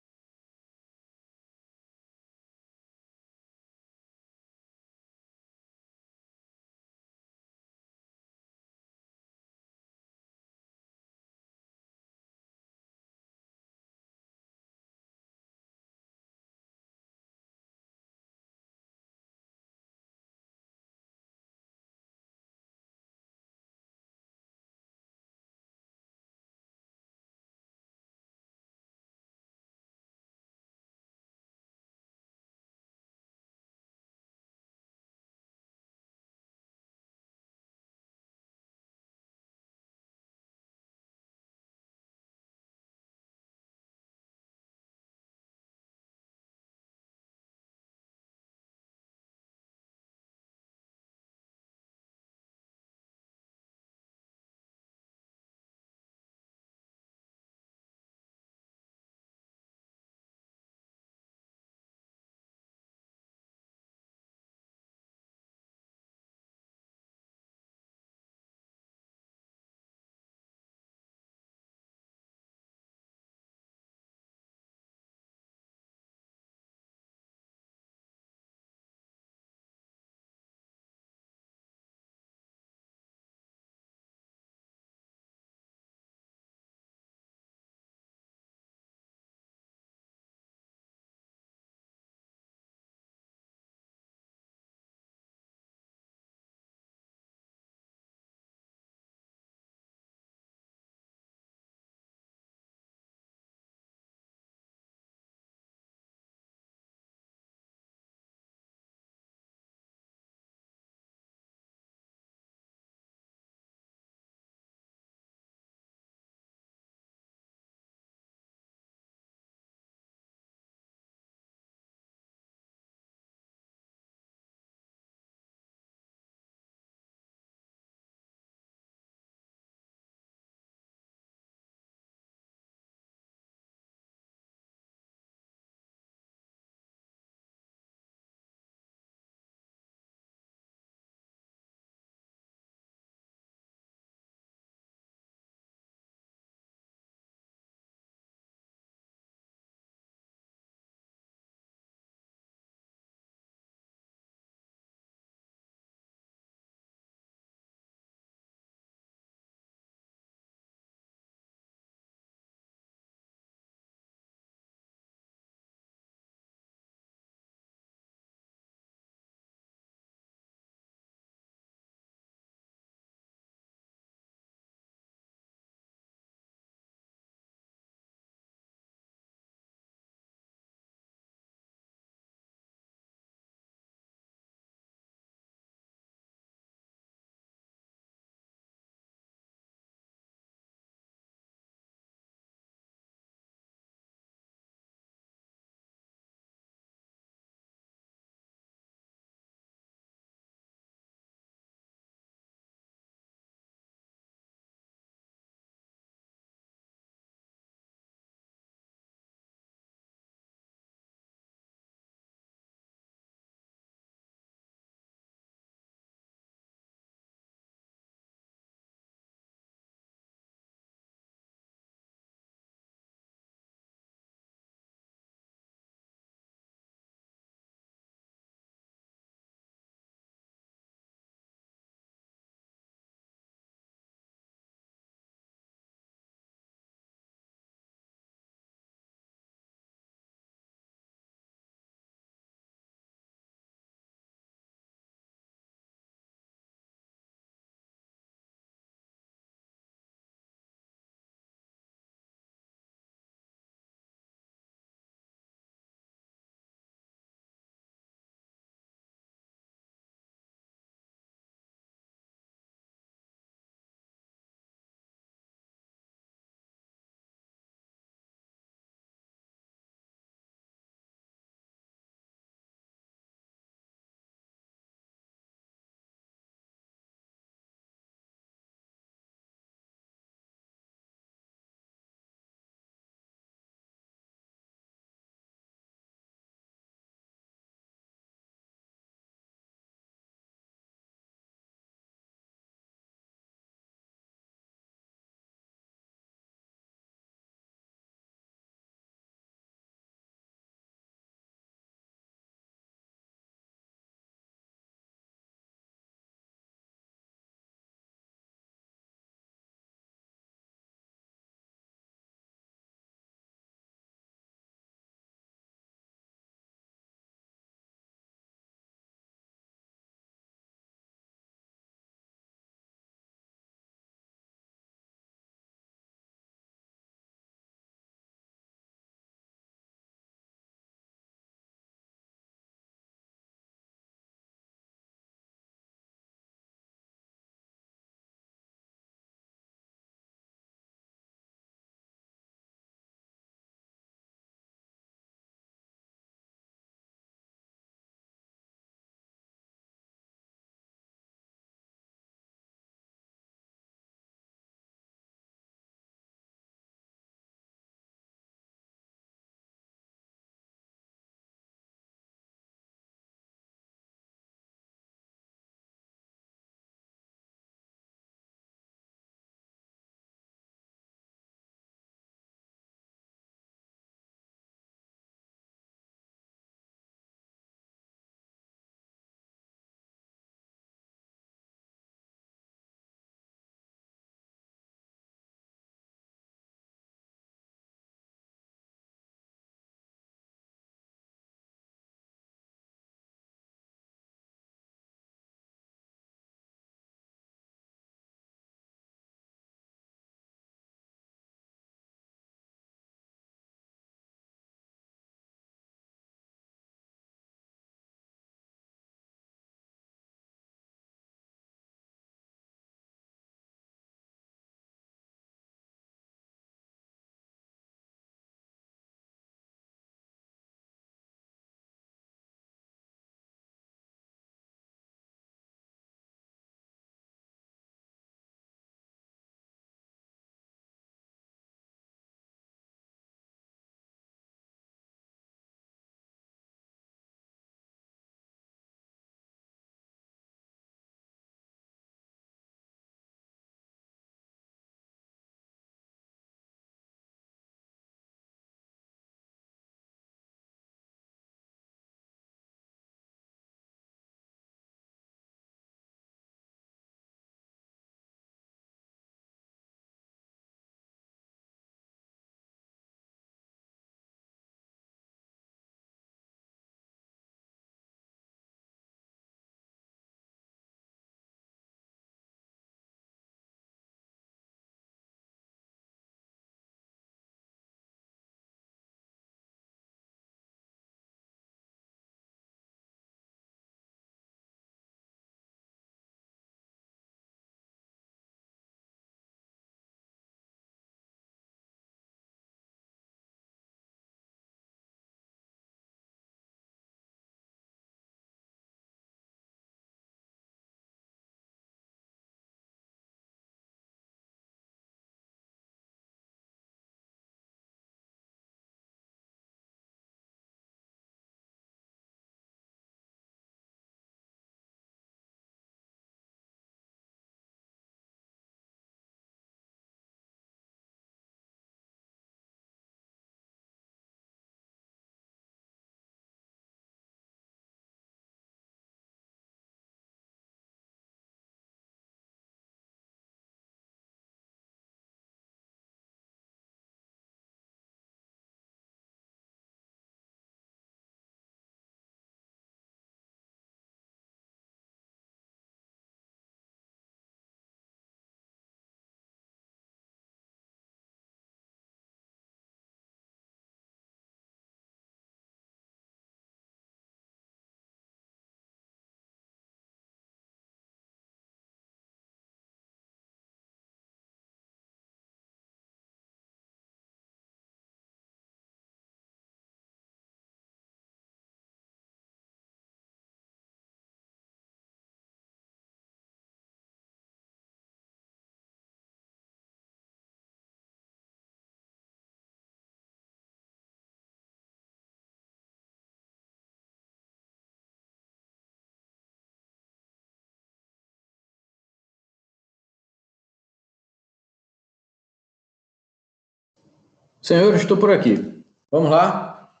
Senhor, estou por aqui. Vamos lá?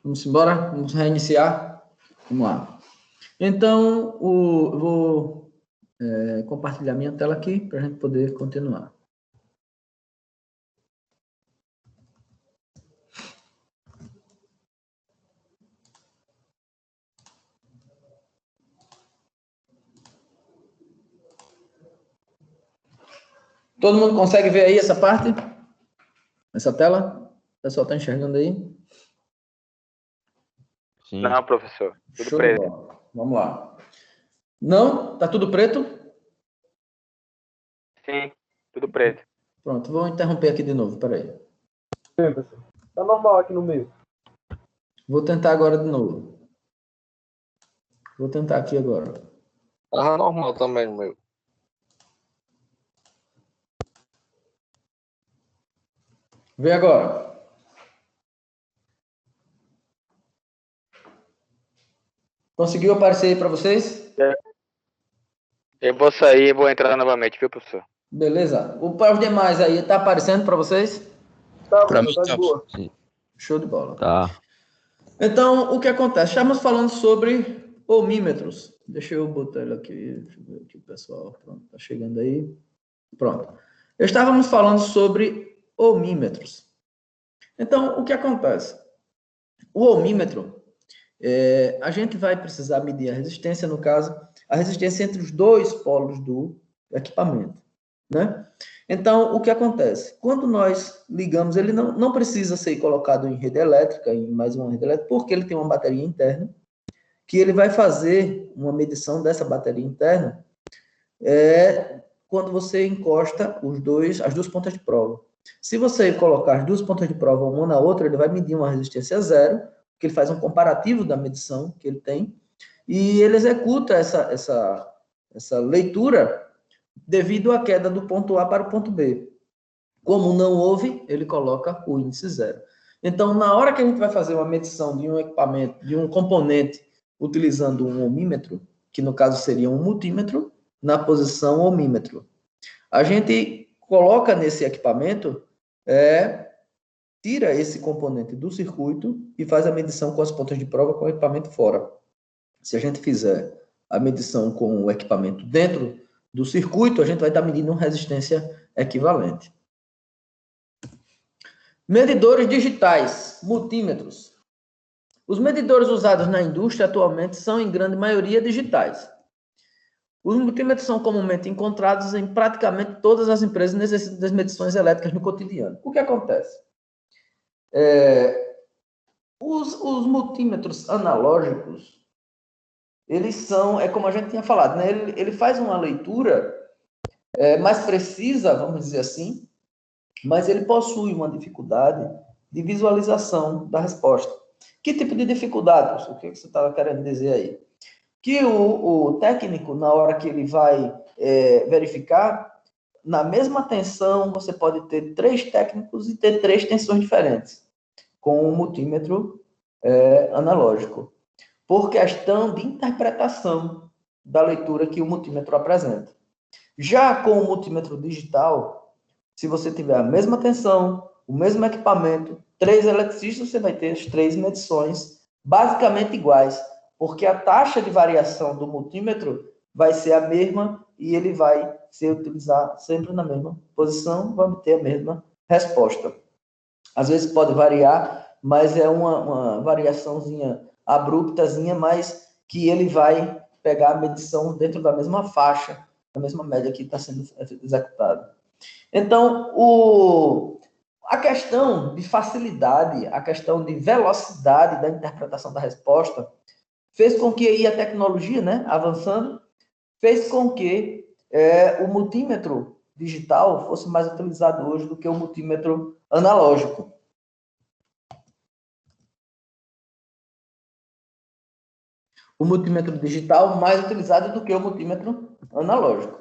Vamos embora? Vamos reiniciar? Vamos lá. Então, eu vou compartilhar minha tela aqui para a gente poder continuar. Todo mundo consegue ver aí essa parte? Essa tela? O pessoal está enxergando aí? Sim. Não, professor. Tudo Show preto. de bola. Vamos lá. Não? Tá tudo preto? Sim, tudo preto. Pronto, vou interromper aqui de novo, peraí. Sim, professor. Tá normal aqui no meio. Vou tentar agora de novo. Vou tentar aqui agora. Tava normal também no meu. Vê agora. Conseguiu aparecer aí para vocês? Eu vou sair e vou entrar novamente, viu, professor? Beleza. Para os demais aí, tá aparecendo para vocês? Tá, Pra professor, mim tá de boa. Sim. Show de bola. Tá. Então, o que acontece? Estamos falando sobre ohmímetros. Deixa eu botar ele aqui. Deixa eu ver aqui, pessoal. Pronto, tá chegando aí. Pronto. Estávamos falando sobre ohmímetros. Então, o que acontece? O ohmímetro, a gente vai precisar medir a resistência, no caso, a resistência entre os dois polos do equipamento, né? Então, o que acontece? Quando nós ligamos, ele não precisa ser colocado em rede elétrica, em mais uma rede elétrica, porque ele tem uma bateria interna, que ele vai fazer uma medição dessa bateria interna quando você encosta as duas pontas de prova. Se você colocar as duas pontas de prova uma na outra, ele vai medir uma resistência zero, que ele faz um comparativo da medição que ele tem, e ele executa essa leitura devido à queda do ponto A para o ponto B. Como não houve, ele coloca o índice zero. Então, na hora que a gente vai fazer uma medição de um equipamento, de um componente, utilizando um ohmímetro, que no caso seria um multímetro, na posição ohmímetro, a gente coloca nesse equipamento, tira esse componente do circuito e faz a medição com as pontas de prova com o equipamento fora. Se a gente fizer a medição com o equipamento dentro do circuito, a gente vai estar medindo uma resistência equivalente. Medidores digitais, multímetros. Os medidores usados na indústria atualmente são, em grande maioria, digitais. Os multímetros são comumente encontrados em praticamente todas as empresas que necessitam das medições elétricas no cotidiano. O que acontece? Os multímetros analógicos, eles são, como a gente tinha falado, né? Ele faz uma leitura mais precisa, vamos dizer assim, mas ele possui uma dificuldade de visualização da resposta. Que tipo de dificuldade? O que você estava querendo dizer aí? Que o técnico, na hora que ele vai verificar, na mesma tensão, você pode ter 3 técnicos e ter 3 tensões diferentes, com um multímetro analógico, por questão de interpretação da leitura que o multímetro apresenta. Já com o multímetro digital, se você tiver a mesma tensão, o mesmo equipamento, 3 eletricistas, você vai ter as 3 medições basicamente iguais, porque a taxa de variação do multímetro vai ser a mesma e ele vai ser utilizado sempre na mesma posição, vai ter a mesma resposta. Às vezes pode variar, mas é uma variaçãozinha abruptazinha, mas que ele vai pegar a medição dentro da mesma faixa, da mesma média que está sendo executada. Então, a questão de facilidade, a questão de velocidade da interpretação da resposta, fez com que aí a tecnologia, né, avançando, fez com que o multímetro digital fosse mais utilizado hoje do que o multímetro analógico. O multímetro digital mais utilizado do que o multímetro analógico.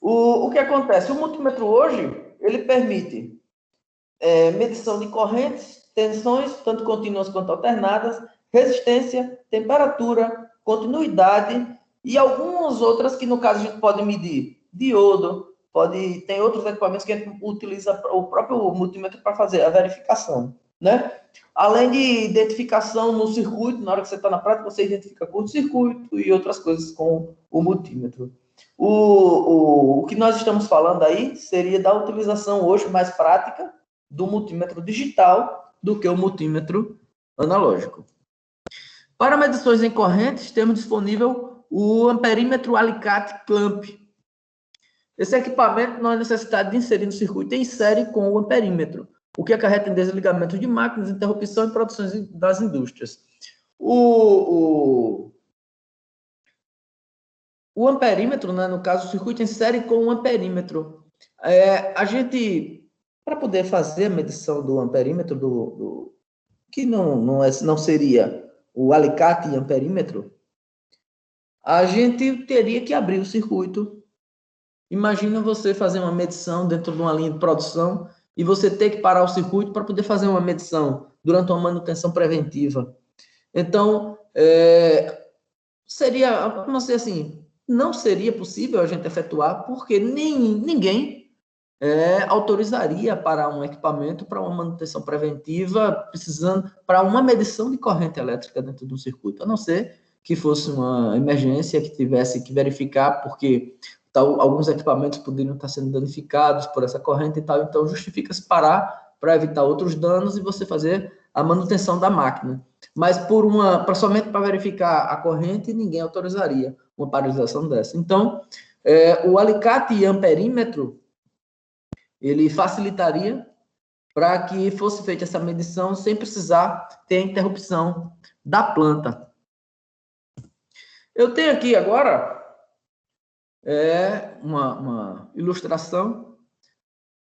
O que acontece? O multímetro hoje, ele permite medição de correntes, tensões, tanto contínuas quanto alternadas, resistência, temperatura, continuidade e algumas outras que, no caso, a gente pode medir diodo, tem outros equipamentos que a gente utiliza o próprio multímetro para fazer a verificação, né? Além de identificação no circuito, na hora que você está na prática, você identifica curto-circuito e outras coisas com o multímetro. O que nós estamos falando aí seria da utilização hoje mais prática do multímetro digital do que o multímetro analógico. Para medições em correntes, temos disponível o amperímetro alicate clamp. Esse equipamento não há necessidade de inserir no circuito em série com o amperímetro, o que acarreta em desligamento de máquinas, interrupção e produções das indústrias. O amperímetro, né, no caso, o circuito em série com o amperímetro. A gente, para poder fazer a medição do amperímetro, que não seria o alicate e amperímetro, a gente teria que abrir o circuito. Imagina você fazer uma medição dentro de uma linha de produção e você ter que parar o circuito para poder fazer uma medição durante uma manutenção preventiva. Então, seria, vamos dizer assim, não seria possível a gente efetuar, porque ninguém autorizaria parar um equipamento para uma manutenção preventiva, precisando para uma medição de corrente elétrica dentro de um circuito, a não ser que fosse uma emergência, que tivesse que verificar, porque alguns equipamentos poderiam estar sendo danificados por essa corrente e tal, então justifica-se parar para evitar outros danos e você fazer a manutenção da máquina. Mas somente para verificar a corrente, ninguém autorizaria uma paralisação dessa. Então, o alicate e amperímetro, ele facilitaria para que fosse feita essa medição sem precisar ter a interrupção da planta. Eu tenho aqui agora uma ilustração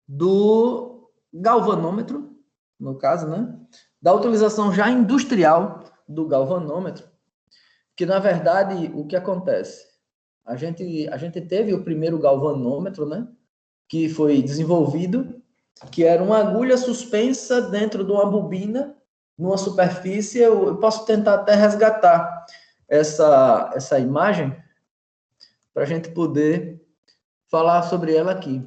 do galvanômetro, no caso, né? Da utilização já industrial do galvanômetro, que, na verdade, o que acontece? A gente teve o primeiro galvanômetro, né? Que foi desenvolvido, que era uma agulha suspensa dentro de uma bobina, numa superfície. Eu posso tentar até resgatar essa imagem para a gente poder falar sobre ela aqui.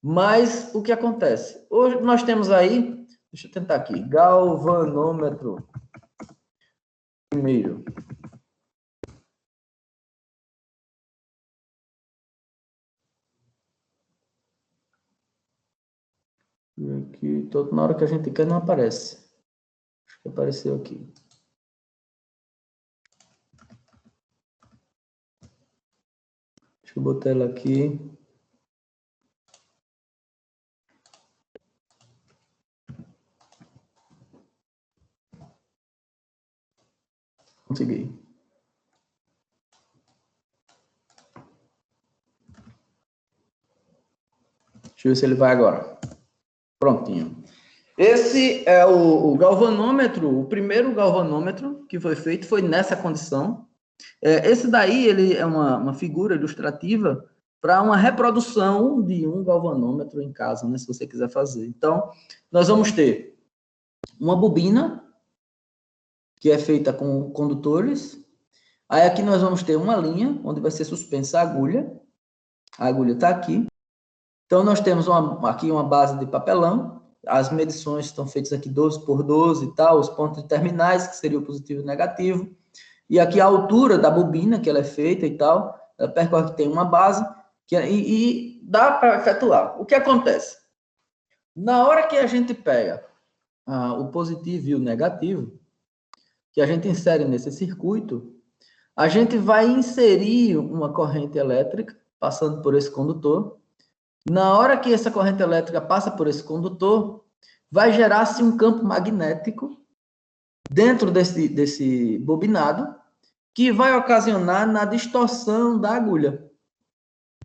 Mas o que acontece? Hoje nós temos aí, deixa eu tentar aqui, galvanômetro primeiro. Aqui, na hora que a gente quer, não aparece. Acho que apareceu aqui. Deixa eu botar ela aqui. Consegui. Deixa eu ver se ele vai agora. Prontinho. Esse é o galvanômetro, o primeiro galvanômetro que foi feito foi nessa condição. Esse daí ele é uma figura ilustrativa para uma reprodução de um galvanômetro em casa, né, se você quiser fazer. Então, nós vamos ter uma bobina, que é feita com condutores. Aí aqui nós vamos ter uma linha, onde vai ser suspensa a agulha. A agulha está aqui. Então, nós temos aqui uma base de papelão. As medições estão feitas aqui 12 por 12 e tal, os pontos terminais, que seria o positivo e o negativo. E aqui a altura da bobina, que ela é feita e tal, ela percorre que tem uma base, e dá para efetuar. O que acontece? Na hora que a gente pega o positivo e o negativo, que a gente insere nesse circuito, a gente vai inserir uma corrente elétrica passando por esse condutor. Na hora que essa corrente elétrica passa por esse condutor, vai gerar-se um campo magnético dentro desse bobinado, que vai ocasionar na distorção da agulha,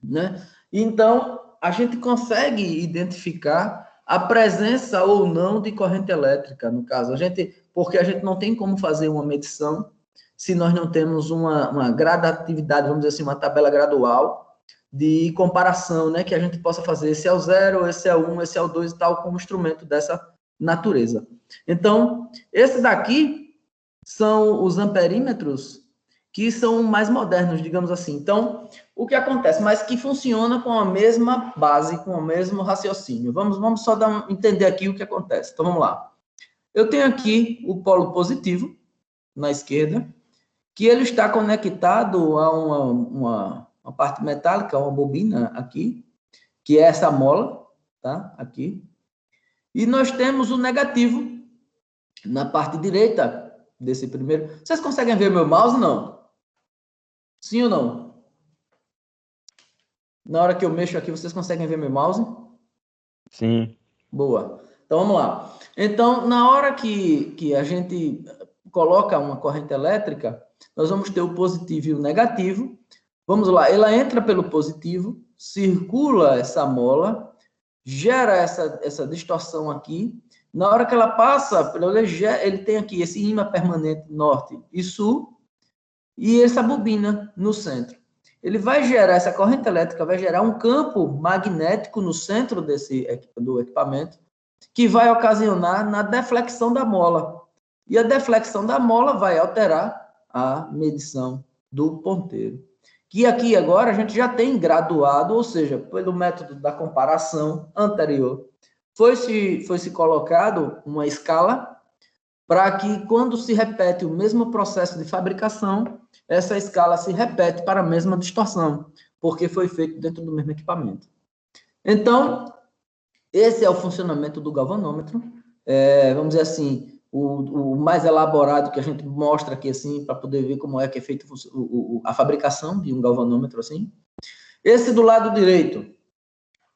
né? Então, a gente consegue identificar a presença ou não de corrente elétrica, no caso. Porque a gente não tem como fazer uma medição se nós não temos uma gradatividade, vamos dizer assim, uma tabela gradual de comparação, né? Que a gente possa fazer esse é o 0, esse é o 1, esse é o 2 e tal, como instrumento dessa natureza. Então, esse daqui são os amperímetros que são mais modernos, digamos assim. Então, o que acontece? Mas que funciona com a mesma base, com o mesmo raciocínio. Vamos só entender aqui o que acontece. Então, vamos lá. Eu tenho aqui o polo positivo, na esquerda, que ele está conectado a uma parte metálica, uma bobina aqui, que é essa mola, tá? Aqui. E nós temos o negativo na parte direita desse primeiro. Vocês conseguem ver meu mouse, não? Sim ou não? Na hora que eu mexo aqui, vocês conseguem ver meu mouse? Sim. Boa. Então, vamos lá. Então, na hora que a gente coloca uma corrente elétrica, nós vamos ter o positivo e o negativo. Vamos lá, ela entra pelo positivo, circula essa mola, gera essa distorção aqui. Na hora que ela passa, ele tem aqui esse ímã permanente norte e sul, e essa bobina no centro. Ele vai gerar, essa corrente elétrica vai gerar um campo magnético no centro do equipamento, que vai ocasionar na deflexão da mola. E a deflexão da mola vai alterar a medição do ponteiro. Que aqui agora a gente já tem graduado, ou seja, pelo método da comparação anterior, foi-se colocado uma escala para que, quando se repete o mesmo processo de fabricação, essa escala se repete para a mesma distorção, porque foi feito dentro do mesmo equipamento. Então, esse é o funcionamento do galvanômetro. Vamos dizer assim, o mais elaborado que a gente mostra aqui, assim, para poder ver como é que é feito a fabricação de um galvanômetro, assim. Esse do lado direito,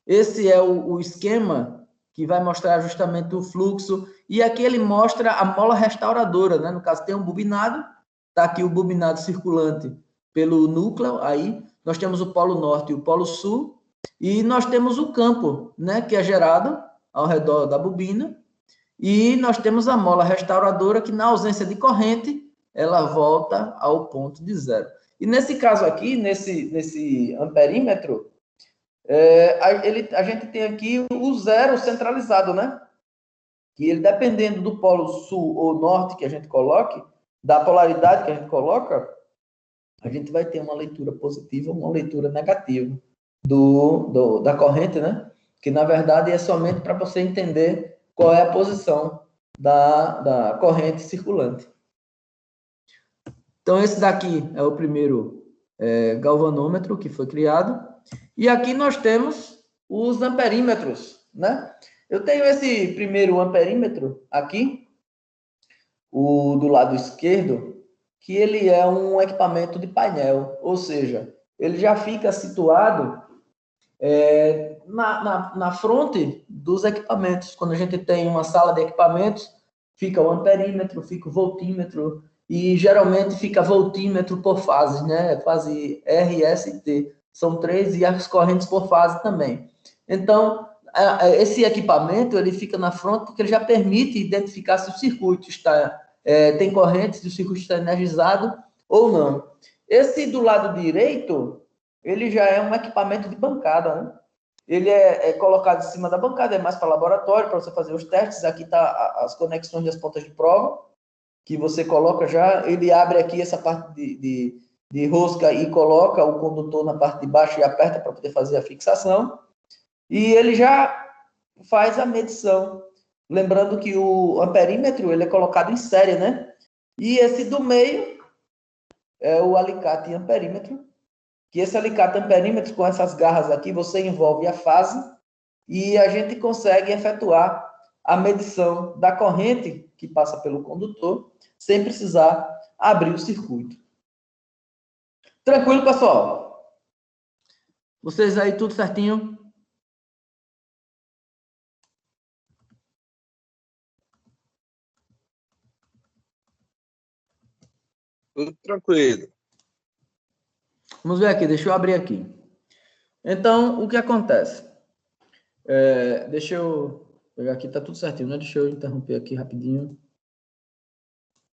esse é o esquema que vai mostrar justamente o fluxo, e aqui ele mostra a mola restauradora, né? No caso, tem um bobinado, está aqui o bobinado circulante pelo núcleo, aí nós temos o polo norte e o polo sul, e nós temos o campo, né, que é gerado ao redor da bobina, e nós temos a mola restauradora, que na ausência de corrente, ela volta ao ponto de zero. E nesse caso aqui, nesse amperímetro, a gente tem aqui o zero centralizado, né? Que ele, dependendo do polo sul ou norte que a gente coloque, da polaridade que a gente coloca, a gente vai ter uma leitura positiva ou uma leitura negativa da corrente, né? Que, na verdade, é somente para você entender qual é a posição da corrente circulante. Então, esse daqui é o primeiro galvanômetro que foi criado. E aqui nós temos os amperímetros, né? Eu tenho esse primeiro amperímetro aqui, o do lado esquerdo, que ele é um equipamento de painel, ou seja, ele já fica situado na fronte dos equipamentos. Quando a gente tem uma sala de equipamentos, fica o amperímetro, fica o voltímetro, e geralmente fica voltímetro por fase, né? Fase R, S e T. São 3, e as correntes por fase também. Então, esse equipamento ele fica na fronte porque ele já permite identificar se o circuito tem corrente, se o circuito está energizado ou não. Esse do lado direito, ele já é um equipamento de bancada, né? Ele é colocado em cima da bancada, é mais para laboratório, para você fazer os testes. Aqui está as conexões das pontas de prova, que você coloca já. Ele abre aqui essa parte de rosca e coloca o condutor na parte de baixo e aperta para poder fazer a fixação. E ele já faz a medição. Lembrando que o amperímetro ele é colocado em série, né? E esse do meio é o alicate amperímetro, que esse alicate amperímetro, com essas garras aqui, você envolve a fase e a gente consegue efetuar a medição da corrente que passa pelo condutor, sem precisar abrir o circuito. Tranquilo, pessoal? Vocês aí, tudo certinho? Tudo tranquilo. Vamos ver aqui, deixa eu abrir aqui. Então, o que acontece? Deixa eu pegar aqui, tá tudo certinho, né? Deixa eu interromper aqui rapidinho.